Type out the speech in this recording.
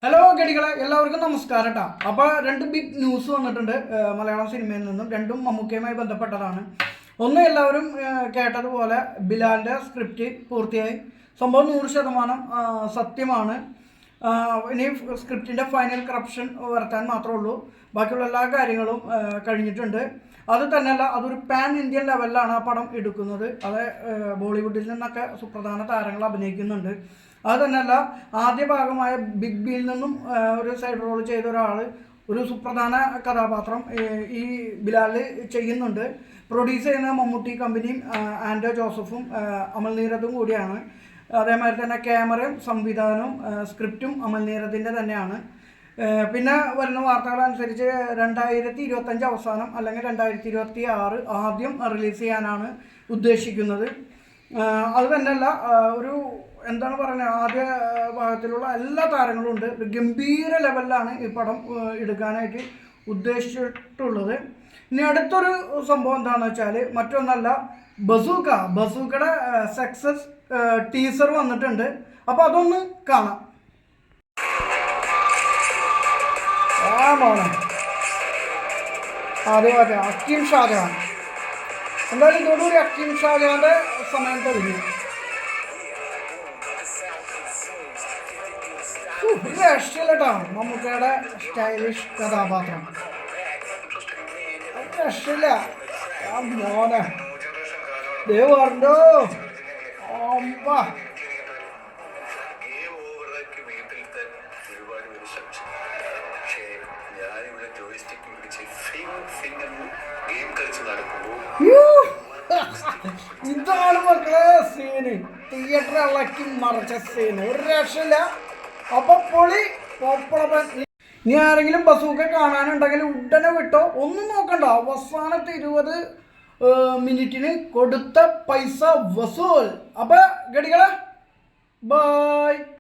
Hello ഗടികളെ എല്ലാവർക്കും നമസ്കാരം കേട്ടോ. അപ്പോൾ രണ്ട് ബിഗ് ന്യൂസ് വന്നിട്ടുണ്ട് മലയാളം സിനിമയിൽ നിന്നും. രണ്ടും മമ്മൂക്കയുമായി ബന്ധപ്പെട്ടതാണ്. ഒന്ന്, എല്ലാവരും കേട്ടതുപോലെ ബിലാലിൻ്റെ സ്ക്രിപ്റ്റ് പൂർത്തിയായി. സംഭവം 100% സത്യമാണ്. ഇനി സ്ക്രിപ്റ്റിൻ്റെ ഫൈനൽ കറപ്ഷൻ വരുത്താൻ മാത്രമേ ഉള്ളൂ. ബാക്കിയുള്ള എല്ലാ കാര്യങ്ങളും കഴിഞ്ഞിട്ടുണ്ട്. അത് തന്നെയല്ല, അതൊരു പാൻ ഇന്ത്യൻ ലെവലിലാണ് ആ പടം എടുക്കുന്നത്. അത് ബോളിവുഡിൽ നിന്നൊക്കെ സുപ്രധാന താരങ്ങൾ അഭിനയിക്കുന്നുണ്ട്. അത് തന്നെയല്ല, ആദ്യ ഭാഗമായ ബിഗ് ബിയിൽ നിന്നും ഒരു സൈഡ് റോൾ ചെയ്ത ഒരാൾ, ഒരു സുപ്രധാന കഥാപാത്രം ഈ ബിലാൽ ചെയ്യുന്നുണ്ട്. പ്രൊഡ്യൂസ് ചെയ്യുന്ന മമ്മൂട്ടി കമ്പനിയും ആൻഡോ ജോസഫും അമൽ നീരദും കൂടിയാണ്. അതേമാതിരി തന്നെ ക്യാമറയും സംവിധാനവും സ്ക്രിപ്റ്റും അമൽ നീരദിൻ്റെ തന്നെയാണ്. പിന്നെ വരുന്ന വാർത്തകളനുസരിച്ച് 2025 അവസാനം അല്ലെങ്കിൽ 2026 ആദ്യം റിലീസ് ചെയ്യാനാണ് ഉദ്ദേശിക്കുന്നത്. അത് തന്നെയല്ല, ഒരു എന്താണ് പറയുന്നത്, ആദ്യ ഭാഗത്തിലുള്ള എല്ലാ താരങ്ങളും ഉണ്ട്. ഒരു ഗംഭീര ലെവലിലാണ് ഈ പടം എടുക്കാനായിട്ട് ഉദ്ദേശിച്ചിട്ടുള്ളത്. ഇനി അടുത്തൊരു സംഭവം എന്താണെന്ന് വെച്ചാൽ മറ്റൊന്നല്ല, ബസൂക്കയുടെ സക്സസ് ടീസർ വന്നിട്ടുണ്ട്. അപ്പോൾ അതൊന്ന് കാണാം. മോനെ ആദ്യമായിട്ട് അക്കീം ഷാജഹാൻ, എന്തായാലും ഇതോടുകൂടി അക്കീം ഷാജഹാൻ്റെ സമയം കഴിഞ്ഞു. രക്ഷയില്ലട്ടോ മമ്മൂക്കയുടെ സ്റ്റൈലിഷ് കഥാപാത്രം, രക്ഷയില്ല. മോനെ ദേവണ്ടോ അമ്പ ഇതാണ് മക്കളെ സീന്. തിയേറ്റർ ഇളക്കി മറിച്ച സീന്, ഒരു രക്ഷയില്ല. അപ്പൊ പൊളി പോപ്പളപ്പൻ. ഇനി ആരെങ്കിലും ബസൂക്ക കാണാനുണ്ടെങ്കിൽ ഉടനെ വിട്ടോ, ഒന്നും നോക്കണ്ട. അവസാനത്തെ 20 മിനിറ്റിന് കൊടുത്ത പൈസ വസൂൽ. അപ്പൊ ഗടികളെ ബൈ.